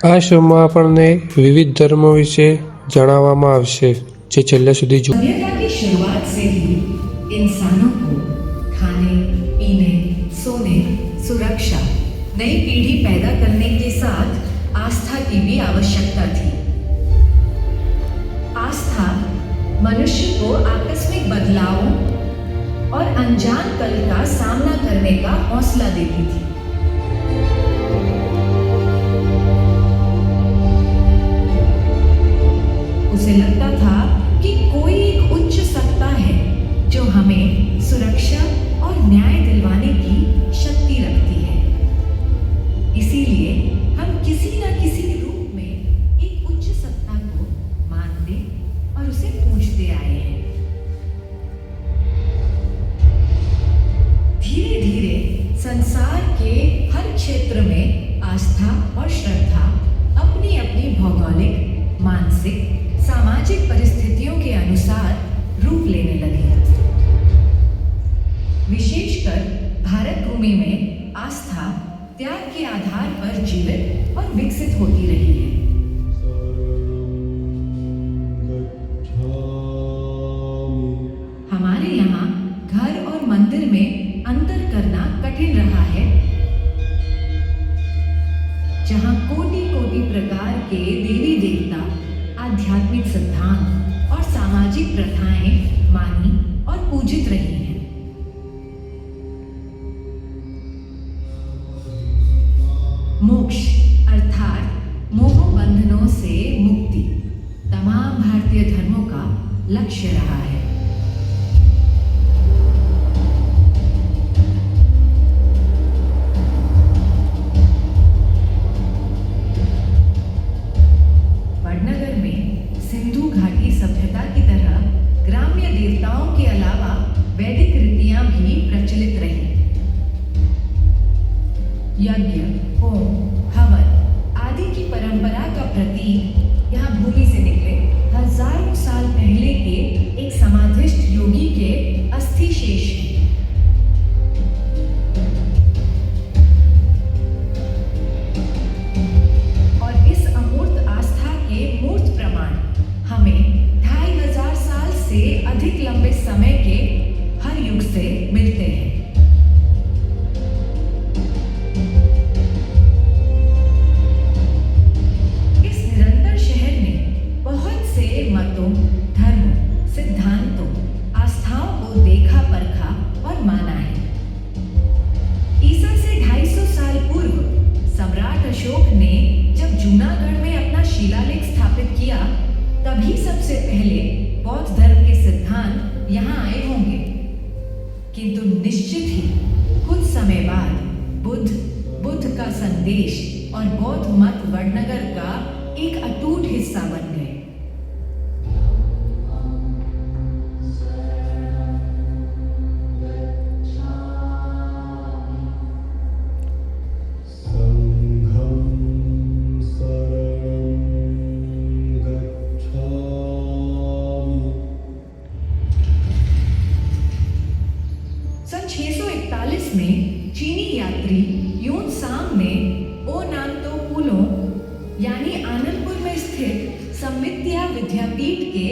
આ શોમાં આપણને વિવિધ ધર્મો વિશે જણાવવામાં આવશે, જે છેલ્લે સુધી सभ्यता की शुरुआत से ही इंसानों को खाने, पीने, सोने, सुरक्षा, नई पीढ़ी पैदा करने के साथ आस्था की भी आवश्यकता थी। आस्था मनुष्य को आकस्मिक बदलावों और अनजान कल का सामना करने का हौसला देती थी। उसे लगता था कि कोई एक उच्च सत्ता है जो हमें सुरक्षा और न्याय दिलवाने की शक्ति रखती है। इसीलिए हम किसी न किसी रूप में एक उच्च सत्ता को मानते और उसे पूजते आए हैं। धीरे धीरे संसार के हर क्षेत्र में आस्था और श्रद्धा अपनी अपनी भौगोलिक, मानसिक, सामाजिक परिस्थितियों के अनुसार रूप लेने लगी। विशेषकर भारत भूमि में आस्था त्याग के आधार पर जीवित और विकसित होती रही है। हमारे यहाँ घर और मंदिर में अंतर करना कठिन रहा है। जहाँ कोटि कोटि प्रकार के देवी देवता, आध्यात्मिक सिद्धांत और सामाजिक प्रथाएं मानी और पूजित रही हैं। मोक्ष अर्थात मोह बंधनों से मुक्ति तमाम भारतीय धर्मों का लक्ष्य रहा है। वडनगर में सिंधु घाटी सभ्यता की तरह ग्राम्य देवताओं के अलावा वैदिक रीतियां भी प्रचलित रही। यज्ञ, होम, हवन आदि की परंपरा का प्रतीक यहाँ भूमि से निकले हजारों साल पहले के एक समाधिष्ठ योगी के अस्थि शेष हैं। और इस अमूर्त आस्था के मूर्त प्रमाण हमें 2500 साल से अधिक लंबे समय के हर युग से मिलते हैं। इस निरंतर शहर ने बहुत से मतों, धर्मों, सिद्धांतों, आस्थाओं को देखा, परखा और माना है। ईसा से 250 साल पूर्व सम्राट अशोक ने जब जूनागढ़ में अपना शिलालेख स्थापित किया, तभी सबसे पहले बौद्ध धर्म के सिद्धांत यहाँ आए होंगे। किंतु निश्चित ही कुछ समय बाद बुद्ध का संदेश और बौद्ध मत वडनगर का एक अटूट हिस्सा बन गए। सन 641 में चीनी यात्री यून सांग ने ओ नाम तो पुलों यानी आनंदपुर में स्थित सम्मित्या विद्यापीठ के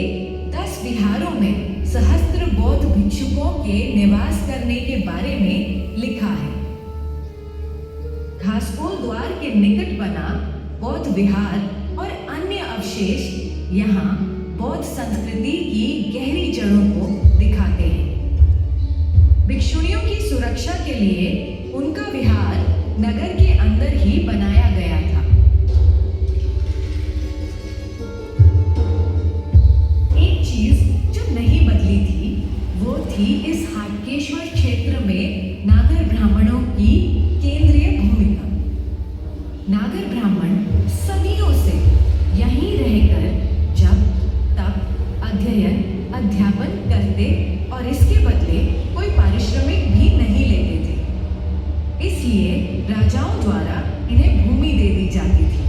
10 विहारों में सहस्त्र बौद्ध भिक्षुकों के निवास करने के बारे में लिखा है। घासपोल द्वार के निकट बना बौद्ध विहार और अन्य अवशेष यहाँ बौद्ध संस्कृति की गहरी जड़ों को दिखाते हैं। भिक्षुणियों की सुरक्षा के लिए उनका विहार नगर के अंदर ही बनाया गया था। एक चीज जो नहीं बदली थी वो थी इस हाटकेश्वर क्षेत्र में नागर ब्राह्मणों की केंद्रीय भूमिका। नागर ब्राह्मण सदियों से यहीं रहकर जब तब अध्ययन अध्यापन करते और इसके बदले कोई पारिश्रमिक भी नहीं लेते थे। इसलिए राजाओं द्वारा इन्हें भूमि दे दी जाती थी।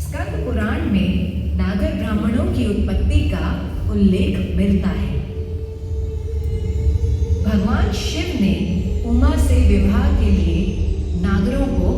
स्कंद पुराण में नागर ब्राह्मणों की उत्पत्ति का उल्लेख मिलता है। भगवान शिव ने उमा से विवाह के लिए नागरों को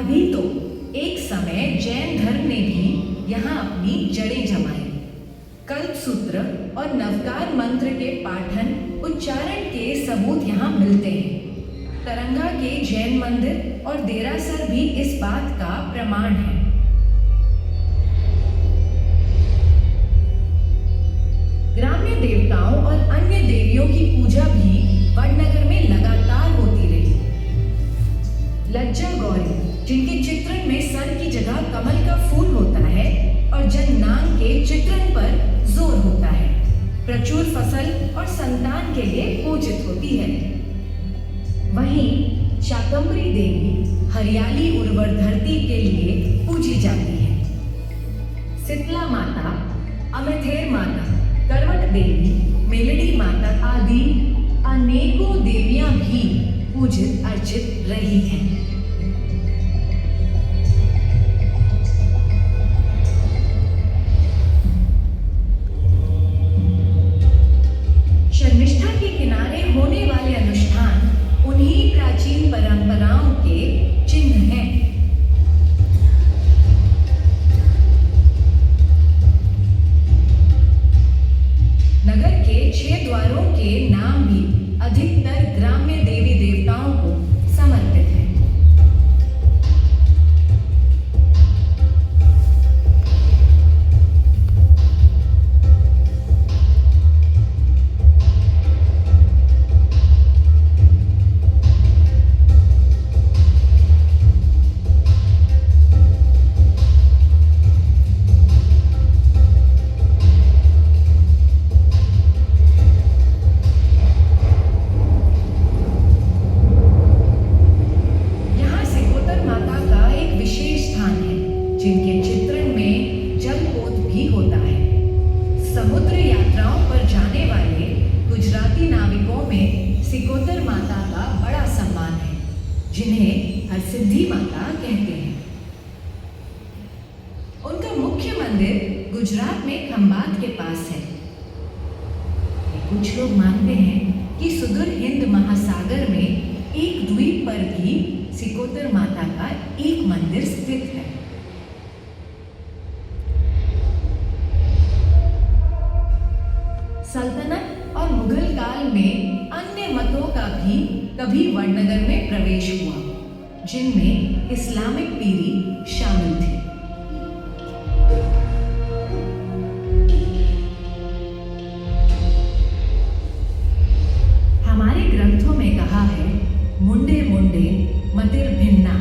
तभी तो एक समय जैन धर्म ने भी यहाँ अपनी जड़ें जमाई। कल्पसूत्र और नवकार मंत्र के पाठन उच्चारण के सबूत यहाँ मिलते हैं। तरंगा के जैन मंदिर और देरासर भी इस बात का प्रमाण है। ग्राम्य देवताओं और अन्य देवियों की पूजा भी वडनगर में लगातार होती रही। लज्जा गौरी, जिनके चित्रण में सर की जगह कमल का फूल होता है और जननांग के चित्रण पर जोर होता है, प्रचुर फसल और संतान के लिए पूजित होती है। वहीं शाकंभरी देवी हरियाली उर्वर धरती के लिए पूजी जाती है। शीतला माता, अमेथेर माता, करवट देवी, मेलडी माता आदि अनेकों देवियां भी पूजित अर्चित रही हैं। शर्मिष्ठा के किनारे होने वाले अनुष्ठान उन्हीं प्राचीन परंपराओं के चिन्ह हैं। नगर के 6 द्वारों के नाम भी अधिकतर ग्राम्य देवी देवताओं को समर्पित हैं। जिनके चित्रण में जलपोत भी होता है। समुद्र यात्राओं पर जाने वाले गुजराती नाविकों में सिकोतर माता का बड़ा सम्मान है, जिन्हें हरसिद्धि माता कहते हैं। उनका मुख्य मंदिर गुजरात में खंभात के पास है। कुछ लोग मानते हैं कि सुदूर हिंद महासागर में एक द्वीप पर भी सिकोतर माता का एक मंदिर स्थित है। सल्तनत और मुगल काल में अन्य मतों का भी कभी वडनगर में प्रवेश हुआ, जिनमें इस्लामिक पीरी शामिल थी। हमारे ग्रंथों में कहा है, मुंडे मुंडे मतिर भिन्ना,